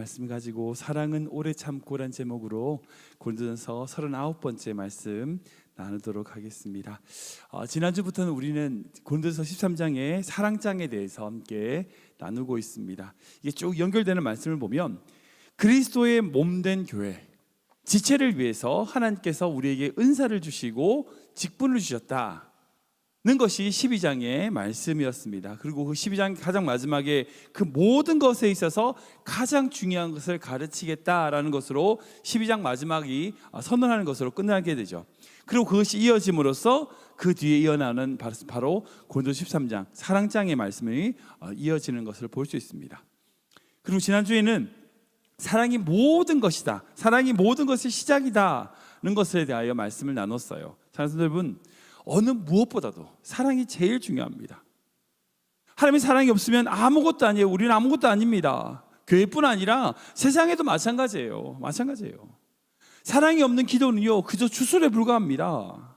말씀 가지고 사랑은 오래 참고란 제목으로 고린도전서 39번째 말씀 나누도록 하겠습니다. 지난주부터는 우리는 고린도전서 13장의 사랑장에 대해서 함께 나누고 있습니다. 이게 쭉 연결되는 말씀을 보면 그리스도의 몸된 교회, 지체를 위해서 하나님께서 우리에게 은사를 주시고 직분을 주셨다 는 것이 12장의 말씀이었습니다. 그리고 그 12장 가장 마지막에 그 모든 것에 있어서 가장 중요한 것을 가르치겠다라는 것으로 12장 마지막이 선언하는 것으로 끝나게 되죠. 그리고 그것이 이어짐으로써 그 뒤에 이어나는 바로 고린도서 13장 사랑장의 말씀이 이어지는 것을 볼 수 있습니다. 그리고 지난주에는 사랑이 모든 것이다, 사랑이 모든 것의 시작이다는 것에 대하여 말씀을 나눴어요. 사랑하는 여러분, 어느 무엇보다도 사랑이 제일 중요합니다. 하나님의 사랑이 없으면 아무것도 아니에요. 우리는 아무것도 아닙니다. 교회뿐 아니라 세상에도 마찬가지예요. 사랑이 없는 기도는요, 그저 주술에 불과합니다.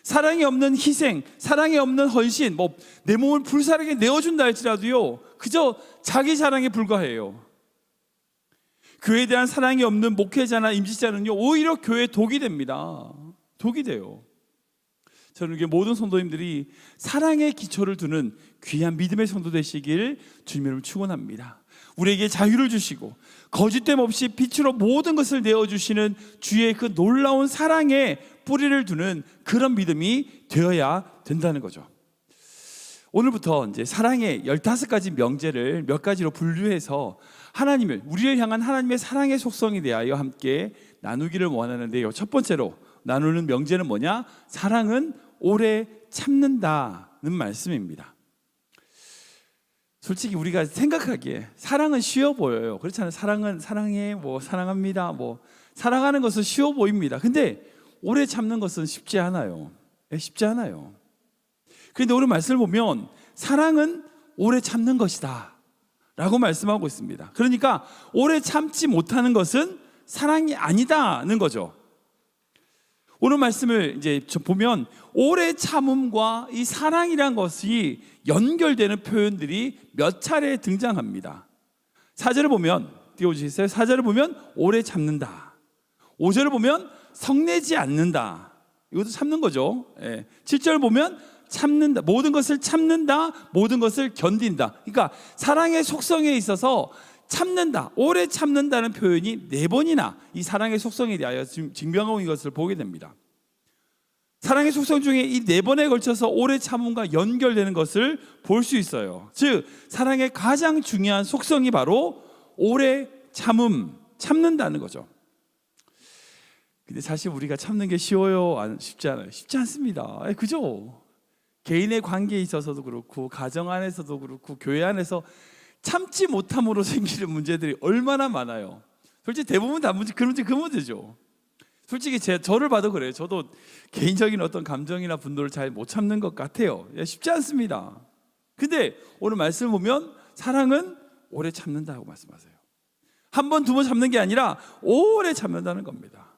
사랑이 없는 희생, 사랑이 없는 헌신, 내 몸을 불사르게 내어준다 할지라도요, 그저 자기 자랑에 불과해요. 교회에 대한 사랑이 없는 목회자나 임직자는요, 오히려 교회에 독이 됩니다. 독이 돼요. 저는 모든 성도님들이 사랑의 기초를 두는 귀한 믿음의 성도 되시길 주님을 축원합니다. 우리에게 자유를 주시고 거짓됨 없이 빛으로 모든 것을 내어주시는 주의 그 놀라운 사랑에 뿌리를 두는 그런 믿음이 되어야 된다는 거죠. 오늘부터 이제 사랑의 15가지 명제를 몇 가지로 분류해서 우리를 향한 하나님의 사랑의 속성에 대하여 함께 나누기를 원하는데요. 첫 번째로 나누는 명제는 뭐냐? 사랑은 오래 참는다는 말씀입니다. 솔직히 우리가 생각하기에 사랑은 쉬워 보여요. 그렇잖아요. 사랑해, 사랑합니다, 사랑하는 것은 쉬워 보입니다. 근데 오래 참는 것은 쉽지 않아요. 쉽지 않아요. 그런데 오늘 말씀을 보면 사랑은 오래 참는 것이다 라고 말씀하고 있습니다. 그러니까 오래 참지 못하는 것은 사랑이 아니다는 거죠. 오늘 말씀을 이제 보면 오래 참음과 이 사랑이란 것이 연결되는 표현들이 몇 차례 등장합니다. 4절을 보면, 띄워주시겠어요? 4절을 보면 오래 참는다. 5절을 보면 성내지 않는다. 이것도 참는 거죠. 7절 보면 참는다. 모든 것을 참는다. 모든 것을 견딘다. 그러니까 사랑의 속성에 있어서 참는다, 오래 참는다는 표현이 4번이나 이 사랑의 속성에 대하여 증명하고 있는 것을 보게 됩니다. 사랑의 속성 중에 이 4번에 걸쳐서 오래 참음과 연결되는 것을 볼 수 있어요. 즉 사랑의 가장 중요한 속성이 바로 오래 참는다는 거죠. 근데 사실 우리가 참는 게 쉬워요? 쉽지 않아요. 쉽지 않습니다. 그죠? 개인의 관계에 있어서도 그렇고 가정 안에서도 그렇고 교회 안에서 참지 못함으로 생기는 문제들이 얼마나 많아요. 솔직히 대부분 다 그 문제죠. 솔직히 저를 봐도 그래요. 저도 개인적인 어떤 감정이나 분노를 잘 못 참는 것 같아요. 쉽지 않습니다. 근데 오늘 말씀을 보면 사랑은 오래 참는다고 말씀하세요. 한 번, 2번 참는 게 아니라 오래 참는다는 겁니다.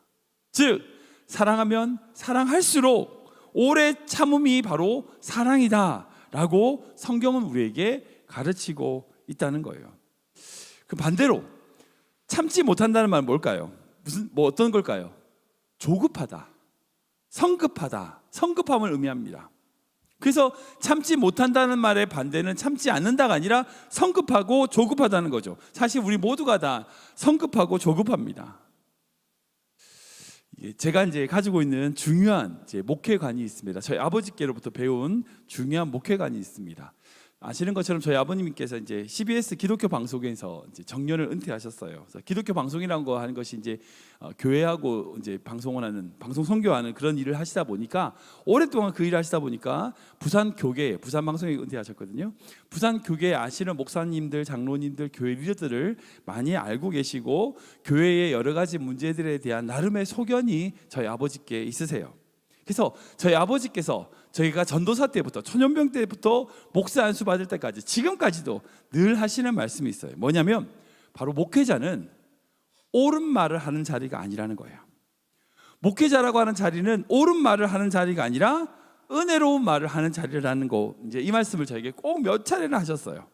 즉 사랑하면 사랑할수록 오래 참음이 바로 사랑이다 라고 성경은 우리에게 가르치고 있다는 거예요. 그 반대로 참지 못한다는 말은 뭘까요? 어떤 걸까요? 조급하다, 성급하다, 성급함을 의미합니다. 그래서 참지 못한다는 말의 반대는 참지 않는다가 아니라 성급하고 조급하다는 거죠. 사실 우리 모두가 다 성급하고 조급합니다. 제가 이제 가지고 있는 중요한 목회관이 있습니다. 저희 아버지께로부터 배운 중요한 목회관이 있습니다. 아시는 것처럼 저희 아버님께서 이제 CBS 기독교 방송에서 이제 정년을 은퇴하셨어요. 그래서 기독교 방송이라는 거 하는 것이 이제 교회하고 이제 방송 선교하는 그런 일을 하시다 보니까 오랫동안 그 일을 하시다 보니까 부산 방송에 은퇴하셨거든요. 부산 교계 아시는 목사님들, 장로님들, 교회 리더들을 많이 알고 계시고 교회의 여러 가지 문제들에 대한 나름의 소견이 저희 아버지께 있으세요. 그래서 저희 아버지께서 저희가 전도사 때부터 천연병 때부터 목사 안수 받을 때까지 지금까지도 늘 하시는 말씀이 있어요. 뭐냐면 바로 목회자는 옳은 말을 하는 자리가 아니라는 거예요. 목회자라고 하는 자리는 옳은 말을 하는 자리가 아니라 은혜로운 말을 하는 자리라는 거, 이제 이 말씀을 저에게 꼭 몇 차례나 하셨어요.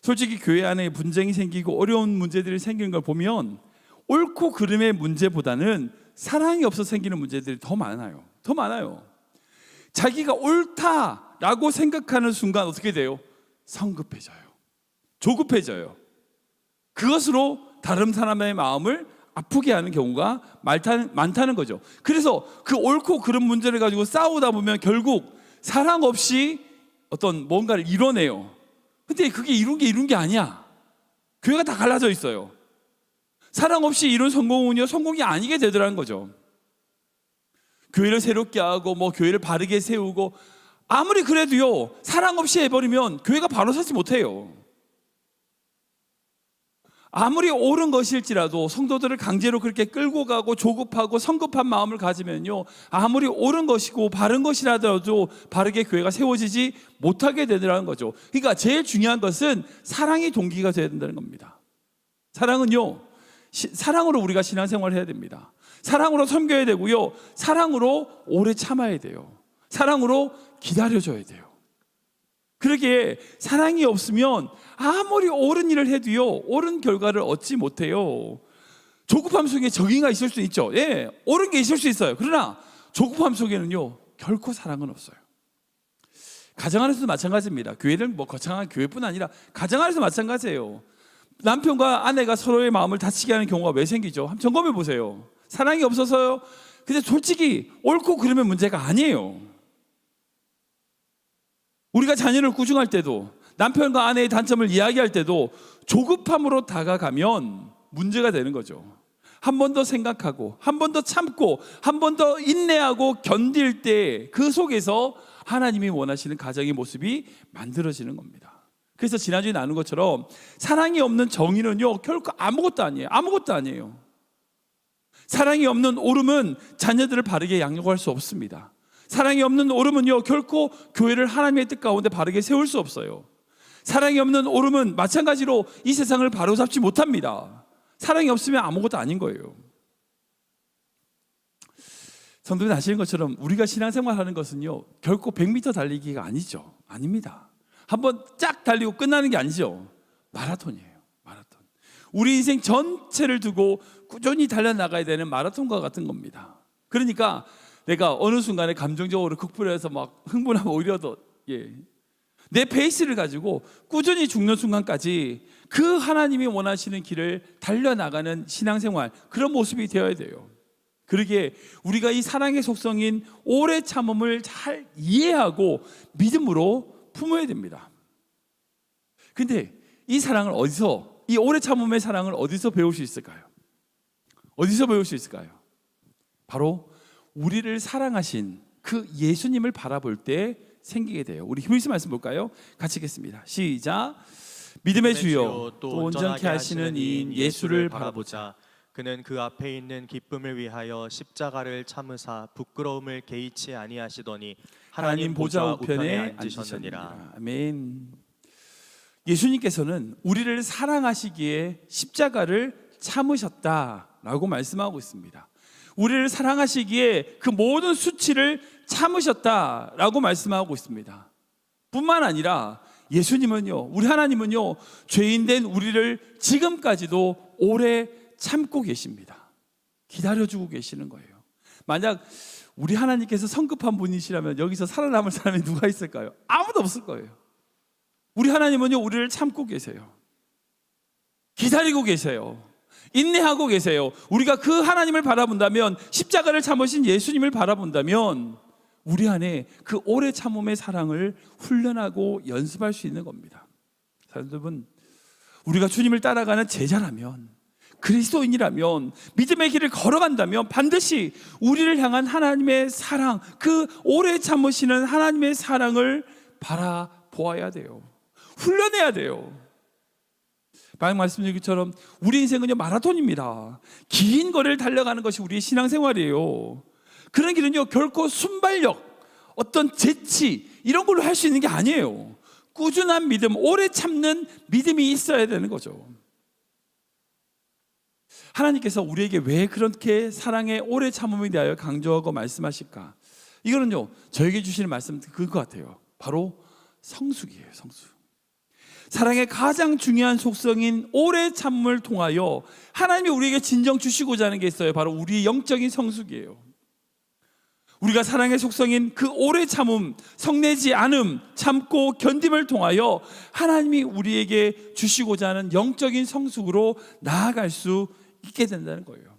솔직히 교회 안에 분쟁이 생기고 어려운 문제들이 생기는 걸 보면 옳고 그름의 문제보다는 사랑이 없어 생기는 문제들이 더 많아요. 더 많아요. 자기가 옳다라고 생각하는 순간 어떻게 돼요? 성급해져요. 조급해져요. 그것으로 다른 사람의 마음을 아프게 하는 경우가 많다는 거죠. 그래서 그 옳고 그름 문제를 가지고 싸우다 보면 결국 사랑 없이 어떤 뭔가를 이뤄내요. 근데 그게 이룬 게 아니야. 교회가 다 갈라져 있어요. 사랑 없이 이룬 성공은요, 성공이 아니게 되더라는 거죠. 교회를 새롭게 하고 교회를 바르게 세우고 아무리 그래도요, 사랑 없이 해버리면 교회가 바로 서지 못해요. 아무리 옳은 것일지라도 성도들을 강제로 그렇게 끌고 가고 조급하고 성급한 마음을 가지면요, 아무리 옳은 것이고 바른 것이라도 바르게 교회가 세워지지 못하게 되더라는 거죠. 그러니까 제일 중요한 것은 사랑이 동기가 되어야 된다는 겁니다. 사랑은요, 사랑으로 우리가 신앙생활을 해야 됩니다. 사랑으로 섬겨야 되고요, 사랑으로 오래 참아야 돼요. 사랑으로 기다려줘야 돼요. 그러기에 사랑이 없으면 아무리 옳은 일을 해도요, 옳은 결과를 얻지 못해요. 조급함 속에 정의가 있을 수 있죠. 예, 옳은 게 있을 수 있어요. 그러나 조급함 속에는요, 결코 사랑은 없어요. 가정 안에서도 마찬가지입니다. 교회는 거창한 교회뿐 아니라 가정 안에서 마찬가지예요. 남편과 아내가 서로의 마음을 다치게 하는 경우가 왜 생기죠? 한번 점검해 보세요. 사랑이 없어서요? 근데 솔직히 옳고 그름의 문제가 아니에요. 우리가 자녀를 구중할 때도, 남편과 아내의 단점을 이야기할 때도 조급함으로 다가가면 문제가 되는 거죠. 한 번 더 생각하고, 한 번 더 참고, 한 번 더 인내하고 견딜 때 그 속에서 하나님이 원하시는 가정의 모습이 만들어지는 겁니다. 그래서 지난주에 나눈 것처럼 사랑이 없는 정의는요, 결코 아무것도 아니에요. 아무것도 아니에요. 사랑이 없는 옳음은 자녀들을 바르게 양육할 수 없습니다. 사랑이 없는 옳음은요, 결코 교회를 하나님의 뜻 가운데 바르게 세울 수 없어요. 사랑이 없는 옳음은 마찬가지로 이 세상을 바로잡지 못합니다. 사랑이 없으면 아무것도 아닌 거예요. 성도님 아시는 것처럼 우리가 신앙생활 하는 것은요, 결코 100m 달리기가 아니죠. 아닙니다. 한번 쫙 달리고 끝나는 게 아니죠. 마라톤이에요. 마라톤. 우리 인생 전체를 두고 꾸준히 달려나가야 되는 마라톤과 같은 겁니다. 그러니까 내가 어느 순간에 감정적으로 극불해서 막 흥분하면 오히려 더 내 페이스를 가지고 꾸준히 죽는 순간까지 그 하나님이 원하시는 길을 달려나가는 신앙생활, 그런 모습이 되어야 돼요. 그러기에 우리가 이 사랑의 속성인 오래 참음을 잘 이해하고 믿음으로 품어야 됩니다. 근데 이 사랑을 이 오래 참음의 사랑을 어디서 배울 수 있을까요? 어디서 배울 수 있을까요? 바로 우리를 사랑하신 그 예수님을 바라볼 때 생기게 돼요. 우리 히브리서 말씀 볼까요? 같이 읽겠습니다. 시작. 믿음의 주여 또 온전케 하시는 이인 예수를 바라보자. 그는 그 앞에 있는 기쁨을 위하여 십자가를 참으사 부끄러움을 개의치 아니하시더니 하나님 보좌 우편에 앉으셨느니라. 아멘. 예수님께서는 우리를 사랑하시기에 십자가를 참으셨다라고 말씀하고 있습니다. 우리를 사랑하시기에 그 모든 수치를 참으셨다라고 말씀하고 있습니다. 뿐만 아니라 예수님은요, 우리 하나님은요, 죄인된 우리를 지금까지도 오래 참고 계십니다. 기다려주고 계시는 거예요. 만약 우리 하나님께서 성급한 분이시라면 여기서 살아남을 사람이 누가 있을까요? 아무도 없을 거예요. 우리 하나님은요, 우리를 참고 계세요. 기다리고 계세요. 인내하고 계세요. 우리가 그 하나님을 바라본다면, 십자가를 참으신 예수님을 바라본다면 우리 안에 그 오래 참음의 사랑을 훈련하고 연습할 수 있는 겁니다. 여러분, 우리가 주님을 따라가는 제자라면, 그리스도인이라면, 믿음의 길을 걸어간다면 반드시 우리를 향한 하나님의 사랑, 그 오래 참으시는 하나님의 사랑을 바라보아야 돼요. 훈련해야 돼요. 방금 말씀드린 것처럼 우리 인생은요, 마라톤입니다. 긴 거리를 달려가는 것이 우리의 신앙생활이에요. 그런 길은요, 결코 순발력, 어떤 재치 이런 걸로 할 수 있는 게 아니에요. 꾸준한 믿음, 오래 참는 믿음이 있어야 되는 거죠. 하나님께서 우리에게 왜 그렇게 사랑의 오래 참음에 대하여 강조하고 말씀하실까? 이거는요, 저에게 주시는 말씀 그거 같아요. 바로 성숙이에요. 성숙. 사랑의 가장 중요한 속성인 오래 참음을 통하여 하나님이 우리에게 진정 주시고자 하는 게 있어요. 바로 우리의 영적인 성숙이에요. 우리가 사랑의 속성인 그 오래 참음, 성내지 않음, 참고 견딤을 통하여 하나님이 우리에게 주시고자 하는 영적인 성숙으로 나아갈 수 있게 된다는 거예요.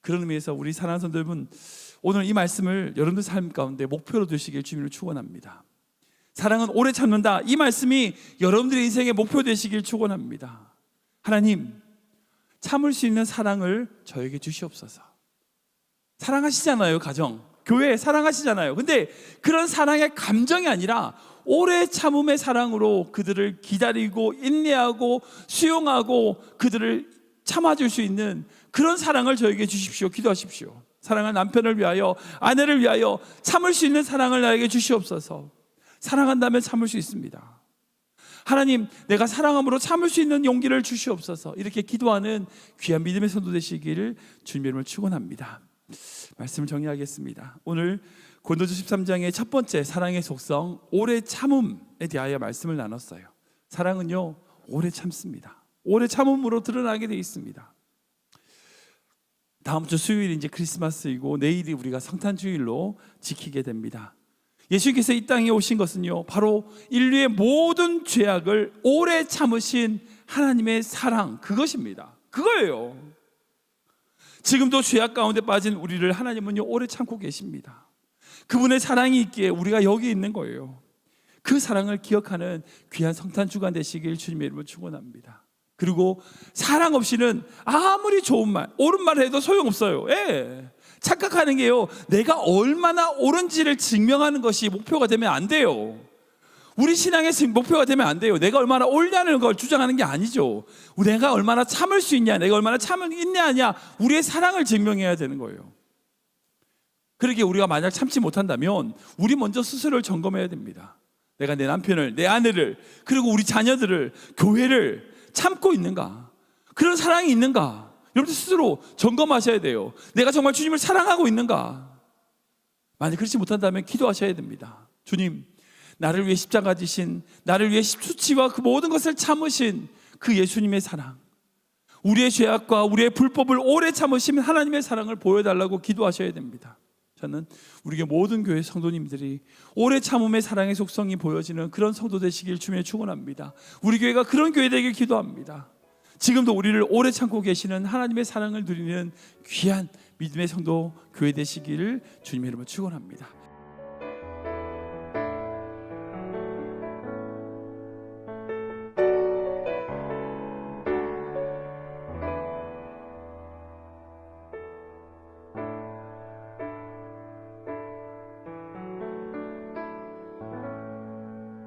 그런 의미에서 우리 사랑하는 성도 여러분, 오늘 이 말씀을 여러분들 삶 가운데 목표로 두시길 주님을 축원합니다. 사랑은 오래 참는다. 이 말씀이 여러분들의 인생의 목표 되시길 축원합니다. 하나님, 참을 수 있는 사랑을 저에게 주시옵소서. 사랑하시잖아요, 가정. 교회 사랑하시잖아요. 근데 그런 사랑의 감정이 아니라 오래 참음의 사랑으로 그들을 기다리고 인내하고 수용하고 그들을 참아줄 수 있는 그런 사랑을 저에게 주십시오. 기도하십시오. 사랑하는 남편을 위하여, 아내를 위하여 참을 수 있는 사랑을 나에게 주시옵소서. 사랑한다면 참을 수 있습니다. 하나님, 내가 사랑함으로 참을 수 있는 용기를 주시옵소서. 이렇게 기도하는 귀한 믿음의 성도 되시기를 주님 이름으로 축원합니다. 말씀을 정리하겠습니다. 오늘 고린도서 13장의 첫 번째 사랑의 속성 오래 참음에 대하여 말씀을 나눴어요. 사랑은요, 오래 참습니다. 오래 참음으로 드러나게 되어 있습니다. 다음 주 수요일이 이제 크리스마스이고 내일이 우리가 성탄주일로 지키게 됩니다. 예수님께서 이 땅에 오신 것은요, 바로 인류의 모든 죄악을 오래 참으신 하나님의 사랑, 그것입니다. 그거예요. 지금도 죄악 가운데 빠진 우리를 하나님은요, 오래 참고 계십니다. 그분의 사랑이 있기에 우리가 여기 있는 거예요. 그 사랑을 기억하는 귀한 성탄 주간 되시길 주님의 이름으로 축원합니다. 그리고 사랑 없이는 아무리 좋은 말, 옳은 말 해도 소용없어요. 예. 착각하는 게요, 내가 얼마나 옳은지를 증명하는 것이 목표가 되면 안 돼요. 우리 신앙의 목표가 되면 안 돼요. 내가 얼마나 옳냐는 걸 주장하는 게 아니죠. 내가 얼마나 참을 수 있냐, 내가 얼마나 참을 인내하냐, 우리의 사랑을 증명해야 되는 거예요. 그러기에 우리가 만약 참지 못한다면 우리 먼저 스스로를 점검해야 됩니다. 내가 내 남편을, 내 아내를, 그리고 우리 자녀들을, 교회를 참고 있는가? 그런 사랑이 있는가? 여러분들 스스로 점검하셔야 돼요. 내가 정말 주님을 사랑하고 있는가? 만약 그렇지 못한다면 기도하셔야 됩니다. 주님, 나를 위해 십자가 지신, 나를 위해 수치와 그 모든 것을 참으신 그 예수님의 사랑, 우리의 죄악과 우리의 불법을 오래 참으신 하나님의 사랑을 보여달라고 기도하셔야 됩니다. 저는 우리 모든 교회 성도님들이 오래 참음의 사랑의 속성이 보여지는 그런 성도 되시길 주님의 축원합니다. 우리 교회가 그런 교회 되길 기도합니다. 지금도 우리를 오래 참고 계시는 하나님의 사랑을 누리는 귀한 믿음의 성도 교회 되시기를 주님의 이름으로 축원합니다.